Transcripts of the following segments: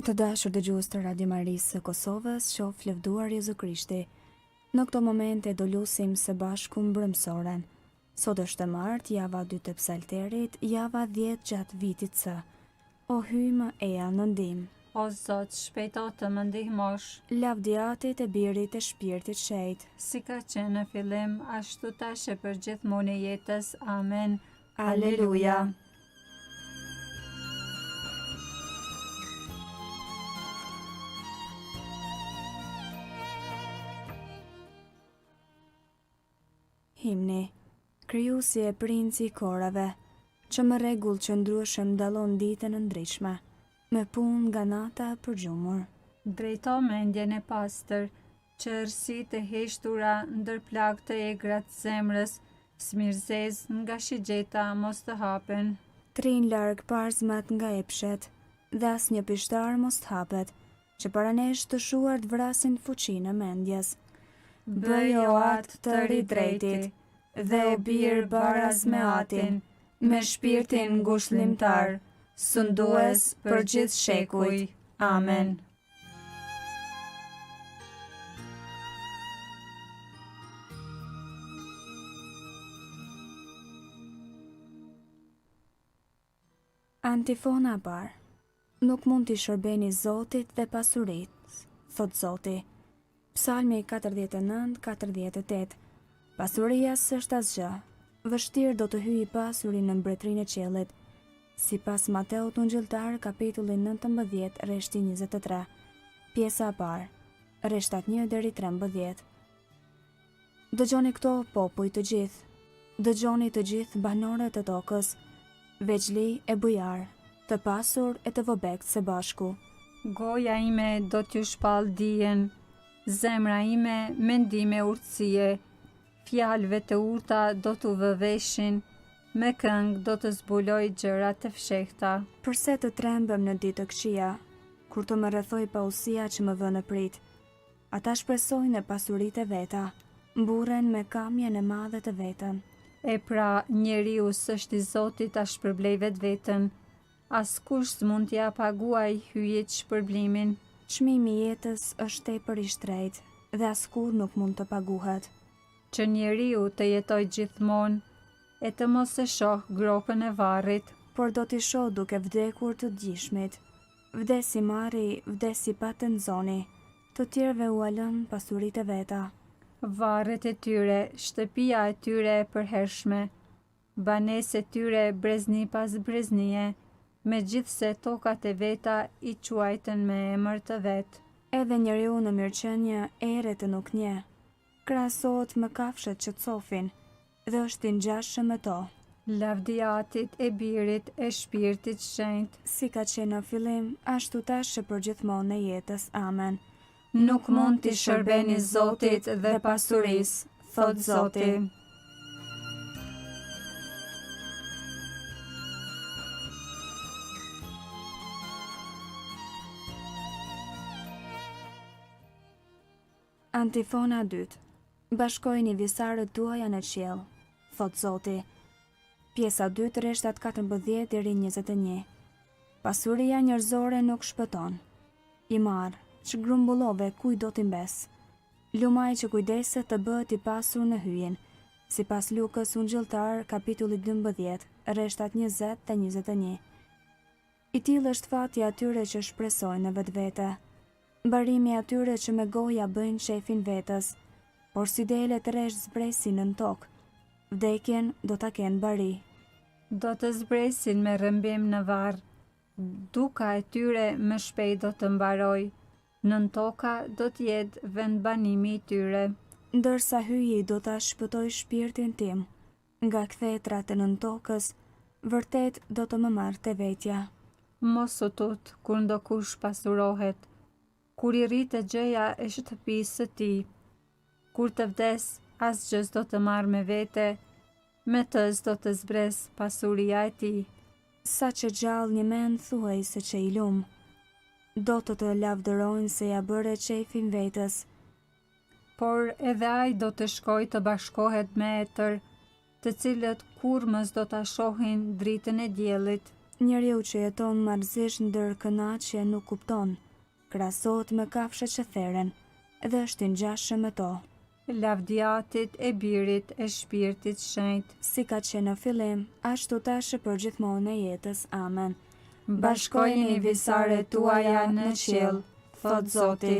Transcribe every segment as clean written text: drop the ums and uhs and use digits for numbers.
Të dashur dëgjues të Radio Marisë së Kosovës, qoftë lëvduar Jezu Krishti. Në këto momente do lusim së bashku mbrëmsoren. Sot është e martë, java 2 të Psalterit, java 10 gjatë vitit C. O hymë eja në ndihmë. O Zot, shpejto të më ndihmosh. Lavdiatit e birit e shpirtit shejt. Si ka qenë në fillim, ashtu tash e për gjithmonë e jetës. Amen. Aleluja. Himni, krijuesi e princi i korave, që me rregull që ndryshëm dallon ditën e ndryshme, me punë nga nata për gjumur. Drejto mendjen e pastër, që erësitë e heshtura ndër plagë të egrat zemrës, smirëzez nga shigjeta mos të hapen. Trin larg parzmat nga epshet, dhe as një pishtar mos të hapet, që para nesh të shuart vrasin fuqinë e mendjes. Bëjo atë të ridrejtit, dhe o birë baraz me atin, me shpirtin ngushëllimtar, sundues për gjithë shekuj. Amen. Antifona parë. Nuk mund t'i shërbeni Zotit dhe pasurisë, thot Zoti. Psalmi 49-48. Pasuria s'është asgjë. Vështirë do të hyjë i pasuri në mbretërinë e qiellit. Sipas Mateut Ungjilltar, kapitulli 19, rreshti 23. Pjesa e parë, rreshtat 1 deri 13. Dëgjoni këto popuj të gjithë. Dëgjoni të gjithë banorët e tokës, veçli e bujar, të pasur e të vobekt së bashku. Goja ime do t'ju shpall dijen, zemra ime mendime urtësie, fjalëve të urta do t'u vëveshin, me këngë do të zbuloj gjëra të fshehta. Përse të trembëm në ditë të këqija, kur të më rrethoj pausia që më vë në prit. Ata shpresojnë në pasuritë e veta, mburren me kamjen e madhe të vetën. E pra, njeriu s'është i Zotit ta shpërblej vetveten. Askush s'mund t'ia paguaj hyjit shpërblimin. Çmimi i jetës është tepër i shtrejtë dhe askur nuk mund të paguhet. Që njeriu të jetoj gjithmonë e të mos e shoh gropën e varrit, por do t'i shoh duke vdekur të gjishmit. Vdesi mari, vdesi pa të nxoni, të tjerëve u alën pasuritë e veta. Varret e tyre, shtëpia e tyre e përhershme, banesë e tyre brezni pas breznie, megjithse tokat e veta i quajtën me emër të vet. Edhe njeriu në mirëqenie ere të nuk nje, krahasohet me kafshët që cofin dhe është i ngjashëm me to. Lavdiatit e birit e shpirtit shenjtë, si ka qenë në fillim, ashtu tash e përgjithmonë në jetës. Amen. Nuk mund t'i shërbeni Zotit dhe pasurisë, thot Zoti. Antifona 2. Bashkojini visarët tuaja në qiell, thot Zoti. Pjesa 2, rreshtat 14 deri 21. Pasuria njerëzore nuk shpëton. I marr, që grumbullove kuj do t'i mbes. Lumaj që kujdeset të bëhet i pasur në hyjen, sipas Lukës Ungjilltar, kapitulli 12, rreshtat 20 dhe 21. I tillë është fati atyre që shpresojnë në vetvete. Mbarimi atyre që me goja bëjnë shefin vetës, por si dele të resh zbresin në tokë, vdekjen do ta kenë bari. Do të zbresin me rrëmbim në varr, duka e tyre më shpejt do të mbaroj, nën toka do t'jetë vend banimi i tyre. Ndërsa hyji do ta shpëtoj shpirtin tim, nga kthetrat e nën tokës, vërtet do të më marrë te vetja. Mos u tut kur ndokush pasurohet, kur i rritë gjëja e shtëpisë së tij. Kur të vdes, asgjë s'do të marrë me vete, me të s'do të zbres pasuria e tij. Sa që gjallë një mend thuaj se që i lumë, do të lavdërojnë se ja bëre qefin vetës. Por edhe ai do të shkoj të bashkohet me etër, të cilët kurrës do ta shohin dritën e diellit. Njeriu që jeton marrëzisht ndër kënaqje nuk kupton, krahasohet me kafshët që theren dhe është i ngjashëm me to. Lavdiatit e Birit e Shpirtit Shenjtë. Si ka qenë në fillim, ashtu tash për gjithmonë e jetës. Amen. Bashkojeni visaret tuaja në qiell, thot Zoti.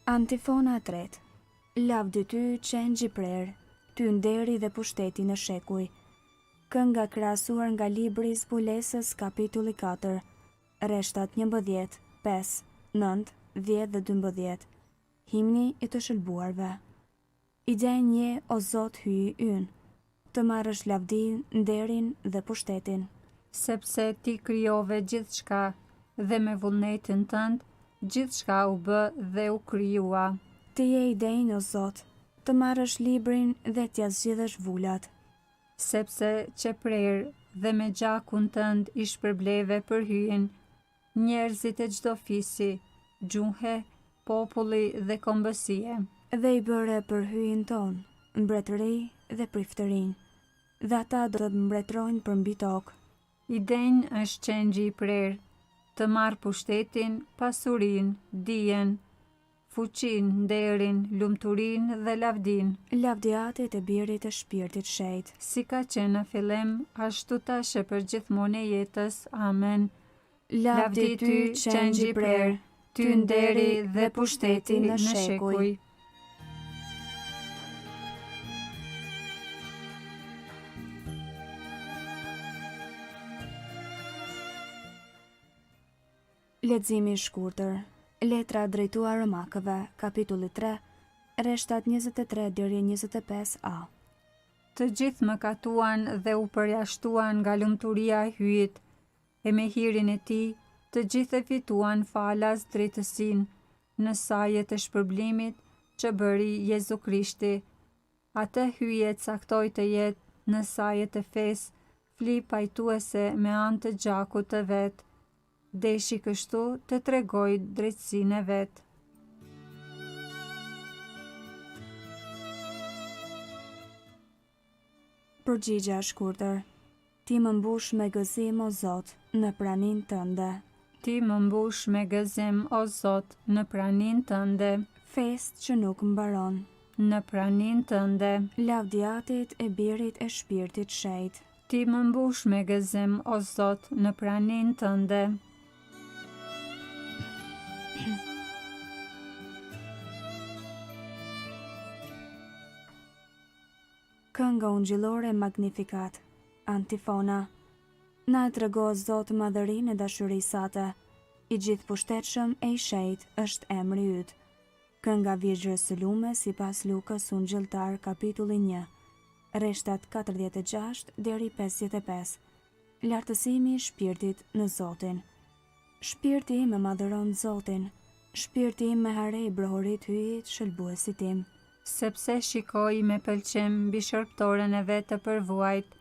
Antifona 3. Lavdi ty qenë gjiprer, ty nderi dhe pushteti në shekuj. Kënga krahasuar nga libri i Zbulesës kapitulli 4, rreshtat 11, 5, 9, 10 dhe 12. Himni i të shëlbuarve. I denje o Zot hyj ynë, të marrësh lavdin, nderin dhe pushtetin. Sepse ti krijove gjithçka dhe me vullnetin tënd gjithçka u bë dhe u krijua. Ti je i denjë o Zot, të marrësh librin dhe t'ja zgjidhësh vulat. Sepse që prerë dhe me gjakun tënd i shpërbleve për hyen njerëzit e çdo fisi, gjuhe, populli dhe kombësie. Dhe i bëre për hyen ton, mbretëri dhe priftërin, dhe ata do të mbretrojnë për mbi tokë. I denjë është qengji i prerë, të marrë pushtetin, pasurin, dijen, fuqin, nderin, lumturin dhe lavdin. Lavdiatit e Birit e Shpirtit Shenjtë. Si ka qenë në fillim, ashtu tash e për gjithmonë e jetës. Amen. Lavdi ty qengji i prerë, ty nderi dhe pushteti në shekuj. Leximi i shkurtër. Letra drejtuar Romakëve, kapitulli 3, rreshtat 23 deri 25a. Të gjithë mëkatuan dhe u përjashtuan nga lumturia e hyjit, e me hirin e tij, të gjithë e fituan falas drejtësinë në sajet e shpërblimit që bëri Jezu Krishti. Atë hyje caktoi të jetë në sajet e fesë, fli pajtuese me anë të gjakut të vet. Deshi kështu të tregoj drejtësinë e vet. Përgjigja e shkurtër. Ti më mbush me gëzim o Zot në pranin tënde. Ti më mbush me gëzim o Zot në pranin tënde. Fest që nuk mbaron. Në pranin tënde. Lavdiatit e Birit e Shpirtit Shenjtë. Ti më mbush me gëzim o Zot në pranin tënde. Kënga ungjillore Magnificat. Antifona. Na e trego Zot madhërinë e dashurisë sate, i gjithë pushtetshëm e i shenjtë është emri yt. Kënga Virgjës së Lume sipas Lukës ungjilltar kapitulli 1, rreshtat 46 deri 55. Lartësimi i shpirtit në Zotin. Shpirti im e madhëron Zotin, shpirti im me harej brohorit hyjit shëlbuesit tim. Sepse shikoj me pëlqim mbi shërptoren e vet të përvuajt,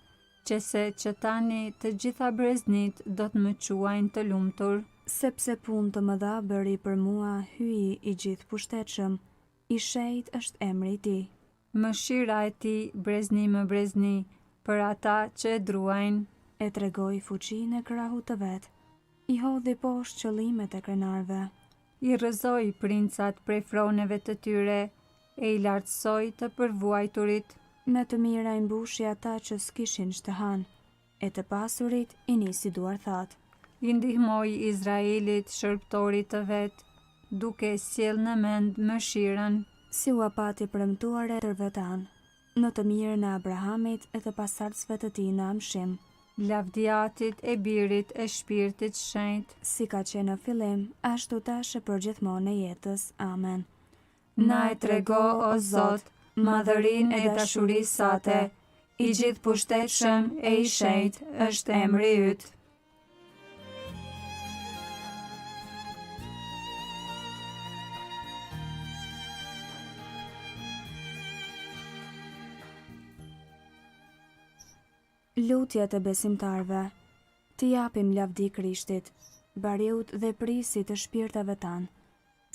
që tani të gjitha breznit do të më quajnë të lumtur. Sepse punë të mëdha bëri për mua hyji i gjithë pushtetshëm, i shenjtë është emri i tij. Mëshira e tij brezni më brezni për ata që e druajnë. E tregoi fuqinë e krahut të vet, i hodhi poshtë qëllimet e krenarve. I rrëzoi princat prej froneve të tyre, e i lartësoi të përvuajturit. Me të mira i mbushi ata që s'kishin ç'të hanë, e të pasurit i nisi duar thatë. I ndihmoi Izraelit shërptorit të vet, duke sjell në mend mëshirën. Si u apati premtuar e tërve tanë, në të mirën e Abrahamit e të pasardhësve të tij në amshim. lavdiatit, e Birit, e Shpirtit Shenjtë, si ka qenë në fillim, ashtu tash e përgjithmonë e jetës. Amen. na e trego, o Zot, madhërinë e dashurisë sate, i gjithë pushtetshëm e i shenjtë është emri yt. Lutjet e besimtarve. T'i japim lavdi Krishtit, bariut dhe prisit të shpirtave tanë,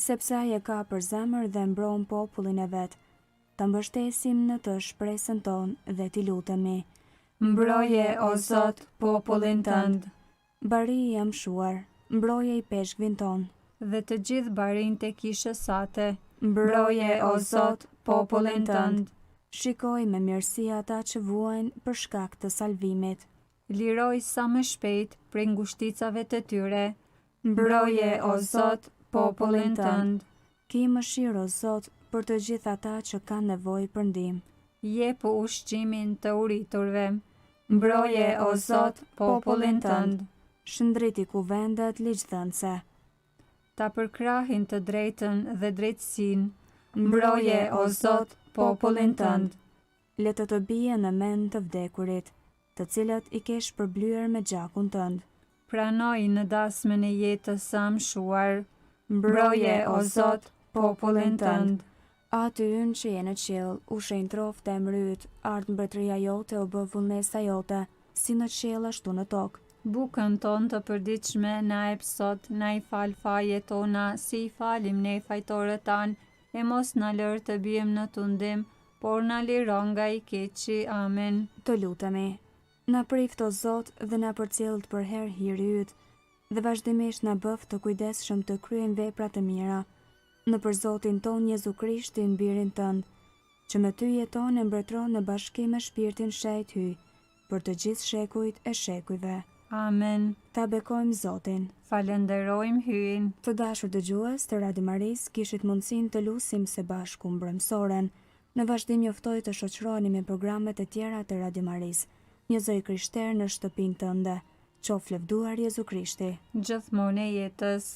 sepse ai e ka për zemër dhe mbron popullin e vet. Ta mbështesim në të shpresën tonë dhe t'i lutemi. Mbroje, o Zot, popullin tënd, Bari i amshuar, mbroje i peshkvin tonë. dhe të gjithë barin të kishës sate. Mbroje, o Zot, popullin tënd. Shikoj me mirësi ata që vuajnë për shkak të salvimit. Liroj sa më shpejt prej ngushticave të tyre. Mbroje, o Zot, popullin tënd. Ki mëshirë, o Zot, për të gjithë ata që kanë nevojë për ndihmë. Jepu ushqimin të uriturve. Mbroje, o Zot, popullin tënd. Shëndriti kuvendet ligjdhënëse. Ta përkrahin të drejtën dhe drejtësinë. Mbroje, o Zot, popullin tënd. Le të bie në mend të vdekurit, të cilët i kesh përblyer me gjakun tënd. Pranoj në dasmën e jetës së amshuar. Mbroje, o Zot, popullin tënd. Aty ynë që je në qiell, u shenjtroft emri yt, ardh mbretëria jote, o bë vullnesa jote, si në qiell ashtu në tokë. Bukën tonë të përditshme na jep sot, na i fal fajet tona, si i falim ne fajtorët tanë, e mos na lër të bijmë në tundim, por na liro nga i keqi. Amen. Të lutemi. Na prift, o Zot, dhe na përcjell për herë hiri yt, dhe vazhdimisht na bëf të kujdesshëm të kryejm vepra të mira. Në për Zotin ton Jezu Krishtin, birin tënd, që me ty jeton e mbretëron në bashkim me Shpirtin Shenjt hyj, për të gjithë shekujt e shekujve. Amen. Ta bekojmë Zotin. Falenderojmë hyn. Të dashur dëgjues të Radio Maris, kishit mundësinë të lusim së bashku mbrëmësoren. Në vazhdim juftoj të shoqëroheni me programet e tjera të Radio Maris. Një zoj krishter në shtëpinë tënde. Qof lëvduar Jezu Krishti. Gjithmonë e jetës.